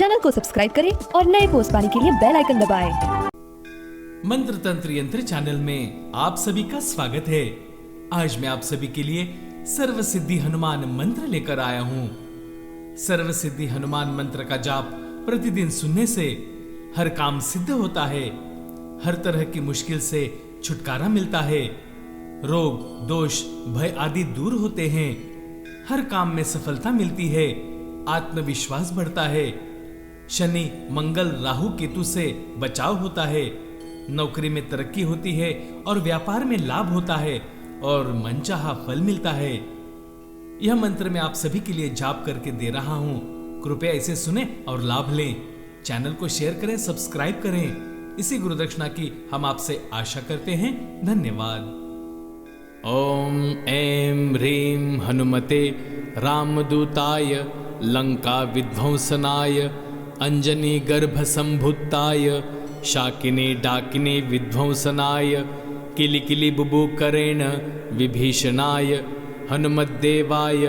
Channel को subscribe करें और नए पोस्ट पाने के लिए बेल आइकन दबाएं। मंत्र तंत्र यंत्र चैनल में आप सभी का स्वागत है। आज मैं आप सभी के लिए सर्व सिद्धि हनुमान मंत्र लेकर आया हूँ। सर्व सिद्धि हनुमान मंत्र का जाप प्रतिदिन सुनने से हर काम सिद्ध होता है, हर तरह की मुश्किल से छुटकारा मिलता है, रोग दोष भय आदि दूर होते हैं, हर काम में सफलता मिलती है, आत्मविश्वास बढ़ता है, शनि मंगल राहु केतु से बचाव होता है, नौकरी में तरक्की होती है और व्यापार में लाभ होता है और मनचाहा फल मिलता है। यह मंत्र मैं आप सभी के लिए जाप करके दे रहा हूं। कृपया इसे सुने और लाभ लें। चैनल को शेयर करें, सब्सक्राइब करें। इसी गुरुदक्षिणा की हम आपसे आशा करते हैं। धन्यवाद। ओम ऐं ह्रीं हनुमते रामदूताय लंका विध्वंसनाय अंजनी गर्भ संभुताय शाकिनी डाकिनी विध्वंसनाय किलिकिलि बुबुकरेण विभीषणाय हनुमद्देवाय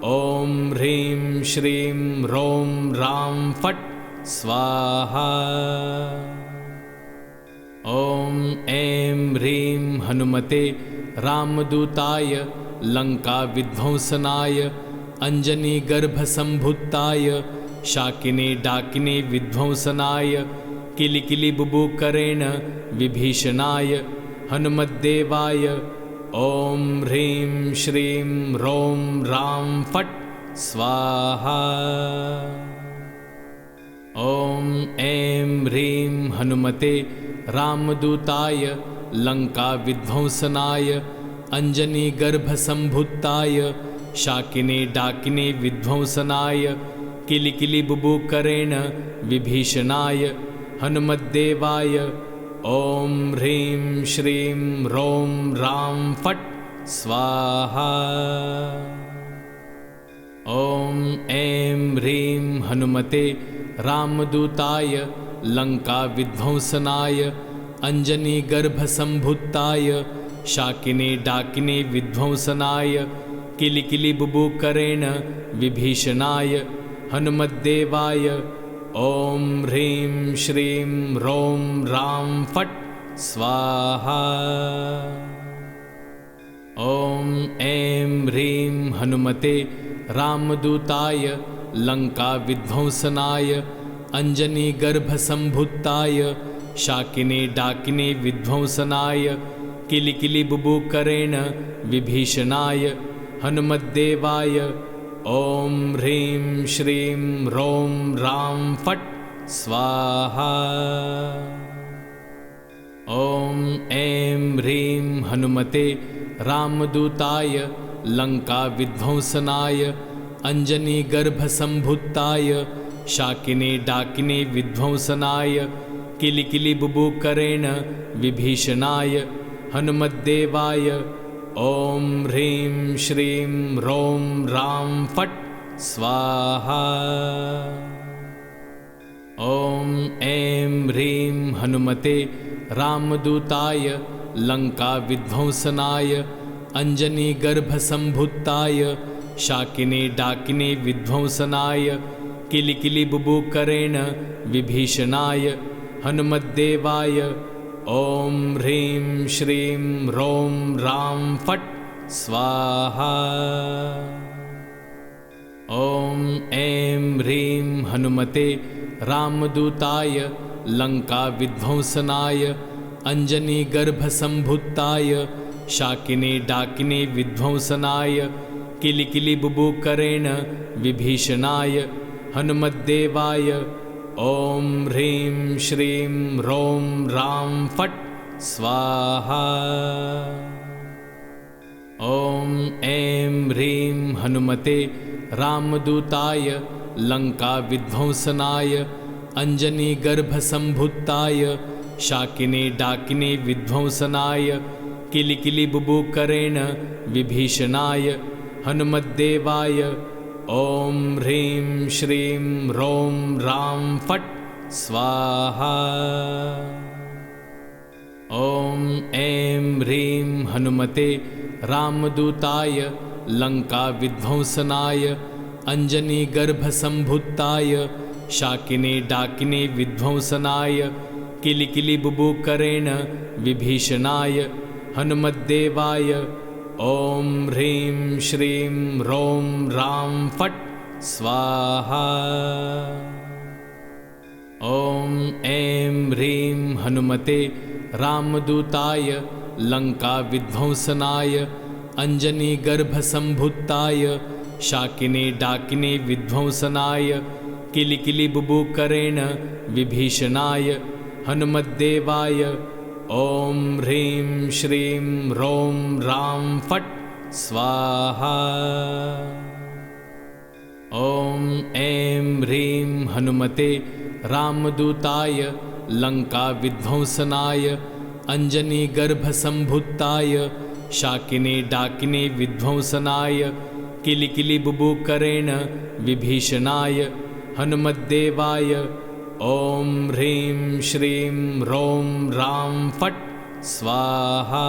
ओम ह्रीं श्रीं रों रां फट् स्वाहा। ओम ऐं ह्रीं हनुमते रामदूताय लंका विध्वंसनाय अंजनी गर्भ संभुताय शाकिनी डाकिनी विध्वंसनाय किलिकिलि बुबुकरेण विभीषणाय हनुमद्देवाय ओम ह्रीं श्रीं रों रां फट् स्वाहा। ओम ऐं ह्रीं हनुमते रामदूताय लंका विध्वंसनाय अंजनी गर्भ संभुताय शाकिनी डाकिनी विध्वंसनाय किलिकिलि बुबुकरेण विभीषणाय हनुमद्देवाय ओम ह्रीं श्रीं रों रां फट् स्वाहा। ओम ऐं ह्रीं हनुमते रामदूताय लंका विध्वंसनाय अंजनी गर्भ संभुताय शाकिनी डाकिनी विध्वंसनाय किलिकिलि बुबुकरेण विभीषणाय हनुमद्देवाय ओम ह्रीं श्रीं रों रां फट् स्वाहा। ओम ऐं ह्रीं हनुमते रामदूताय लंका विध्वंसनाय अंजनी गर्भ संभुताय शाकिनी डाकिनी विध्वंसनाय किलिकिलि बुबुकरेण विभीषणाय हनुमद्देवाय ओम ह्रीं श्रीं रों रां फट् स्वाहा। ओम ऐं ह्रीं हनुमते रामदूताय लंका विध्वंसनाय अंजनी गर्भ संभुताय शाकिनी डाकिनी विध्वंसनाय किलिकिलि बुबुकरेण विभीषणाय हनुमद्देवाय ओम ह्रीं श्रीं रों रां फट् स्वाहा। ओम ऐं ह्रीं हनुमते रामदूताय लंका विध्वंसनाय अंजनी गर्भ संभुताय शाकिनी डाकिनी विध्वंसनाय किलिकिलि बुबुकरेण विभीषणाय हनुमद्देवाय ओम ह्रीं श्रीं रों रां फट् स्वाहा। ओम ऐं ह्रीं हनुमते रामदूताय लंका विध्वंसनाय अंजनी गर्भ संभुताय शाकिनी डाकिनी विध्वंसनाय किलिकिलि बुबुकरेण विभीषणाय हनुमद्देवाय ओम ह्रीं श्रीं रों रां फट् स्वाहा। ओम ऐं ह्रीं हनुमते रामदूताय लंका विध्वंसनाय अंजनी गर्भ संभुताय शाकिनी डाकिनी विध्वंसनाय किलिकिलि बुबुकरेण विभीषणाय हनुमद्देवाय ओम ह्रीं श्रीं रों रां फट् स्वाहा। ओम ऐं ह्रीं हनुमते रामदूताय लंका विध्वंसनाय अंजनी गर्भ संभुताय शाकिने डाकिने विध्वंसनाय किलिकिलिबुबुकरेण विभीषणाय हनुमद्देवाय ॐ ह्रीं श्रीं रों रां फट् स्वाहा। ॐ ऐं ह्रीं हनुमते रामदूताय लङ्काविध्वंसनाय अञ्जनीगर्भसम्भुत्ताय शाकिने डाकिने विध्वंसनाय किलिकिलिबुबुकरेण विभीषणाय हनुमद्देवाय ॐ ह्रीं श्रीं रों रां फट् स्वाहा। ॐ ऐं ह्रीं हनुमते रामदूताय लङ्काविध्वंसनाय अञ्जनीगर्भसम्भुत्ताय शाकिने डाकिने विध्वंसनाय किलिकिलिबुबुकरेण विभीषणाय हनुमद्देवाय ॐ ह्रीं श्रीं रों रां फट् स्वाहा।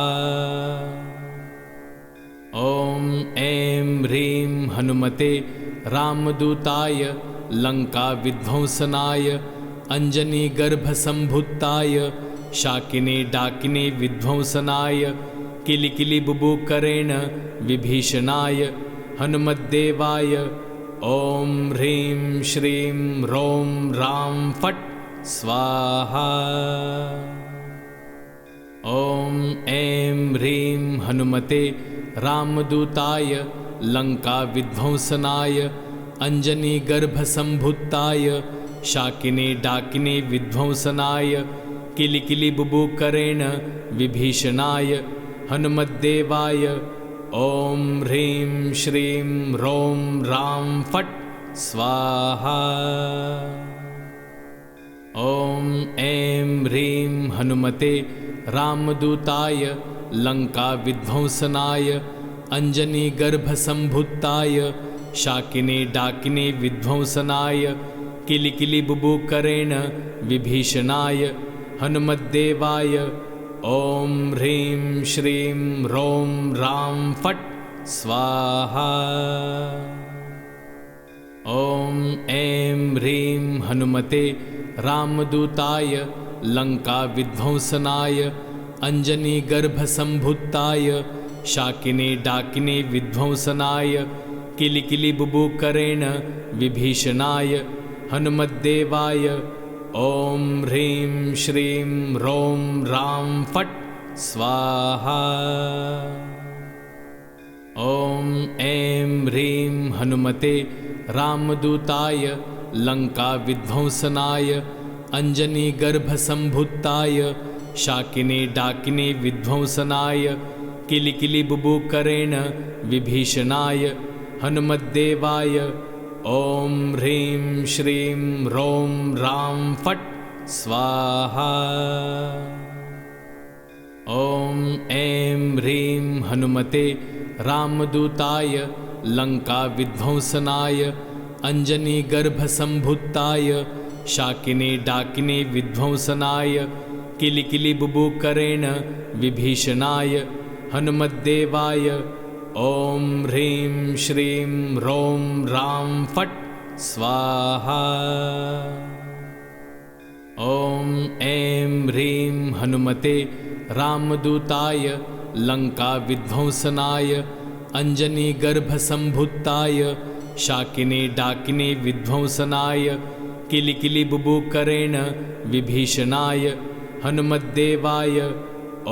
ॐ ऐं ह्रीं हनुमते रामदूताय लङ्काविध्वंसनाय अञ्जनीगर्भसम्भुत्ताय शाकिने डाकिने विध्वंसनाय किलिकिलिबुबुकरेण विभीषणाय हनुमद्देवाय ॐ ह्रीं श्रीं रों रां फट् स्वाहा। ॐ ऐं ह्रीं हनुमते रामदूताय लङ्काविध्वंसनाय अञ्जनीगर्भसम्भुत्ताय शाकिने डाकिने विध्वंसनाय किलिकिलिबुबुकरेण विभीषणाय हनुमद्देवाय ॐ ह्रीं श्रीं रों रां फट् स्वाहा। ॐ ऐं ह्रीं हनुमते रामदूताय लङ्काविध्वंसनाय अञ्जनीगर्भसम्भुत्ताय शाकिने डाकिने विध्वंसनाय किलिकिलिबुबुकरेण विभीषणाय हनुमद्देवाय ॐ ह्रीं श्रीं रों रां फट् स्वाहा। ॐ ऐं ह्रीं हनुमते रामदूताय लङ्काविध्वंसनाय अञ्जनीगर्भसम्भुत्ताय शाकिने डाकिने विध्वंसनाय किलिकिलिबुबुकरेण विभीषणाय हनुमद्देवाय ॐ ह्रीं श्रीं रों रां फट् स्वाहा। ॐ ऐं ह्रीं हनुमते रामदूताय लङ्काविध्वंसनाय अञ्जनीगर्भसम्भुत्ताय शाकिने डाकिने विध्वंसनाय किलिकिलिबुबुकरेण विभीषणाय हनुमद्देवाय ॐ ह्रीं श्रीं रों रां फट् स्वाहा। ॐ ऐं ह्रीं हनुमते रामदूताय लङ्काविध्वंसनाय अञ्जनीगर्भसम्भुत्ताय शाकिने डाकिने विध्वंसनाय किलिकिलिबुबुकरेण विभीषणाय हनुमद्देवाय ॐ ह्रीं श्रीं रों रां फट् स्वाहा। ॐ ऐं ह्रीं हनुमते रामदूताय लङ्काविध्वंसनाय अञ्जनीगर्भसम्भुत्ताय शाकिने डाकिने विध्वंसनाय किलिकिलिबुबुकरेण विभीषणाय हनुमद्देवाय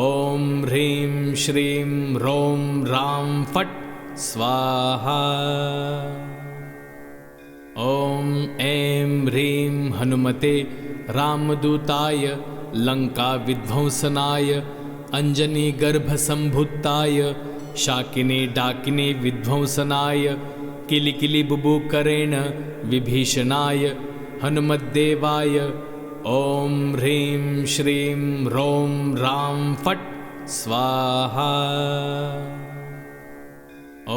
ॐ ह्रीं श्रीं रों रां फट् स्वाहा। ॐ ऐं ह्रीं हनुमते रामदूताय लङ्काविध्वंसनाय अञ्जनीगर्भसम्भुत्ताय शाकिने डाकिने विध्वंसनाय किलिकिलिबुबुकरेण विभीषणाय हनुमद्देवाय ॐ ह्रीं श्रीं रों रां फट् स्वाहा।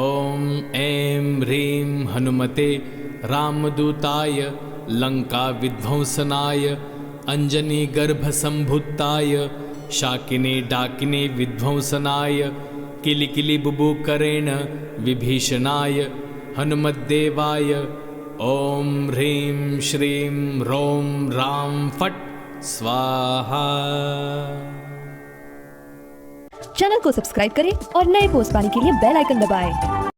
ॐ ऐं ह्रीं हनुमते रामदूताय लङ्काविध्वंसनाय अञ्जनीगर्भसम्भुत्ताय शाकिने डाकिने विध्वंसनाय किलिकिलिबुबुकरेण विभीषणाय हनुमद्देवाय ओम ह्रीं श्रीं रोम राम फट स्वाहा। चैनल को सब्सक्राइब करें और नए पोस्ट पाने के लिए बेल आइकन दबाएं।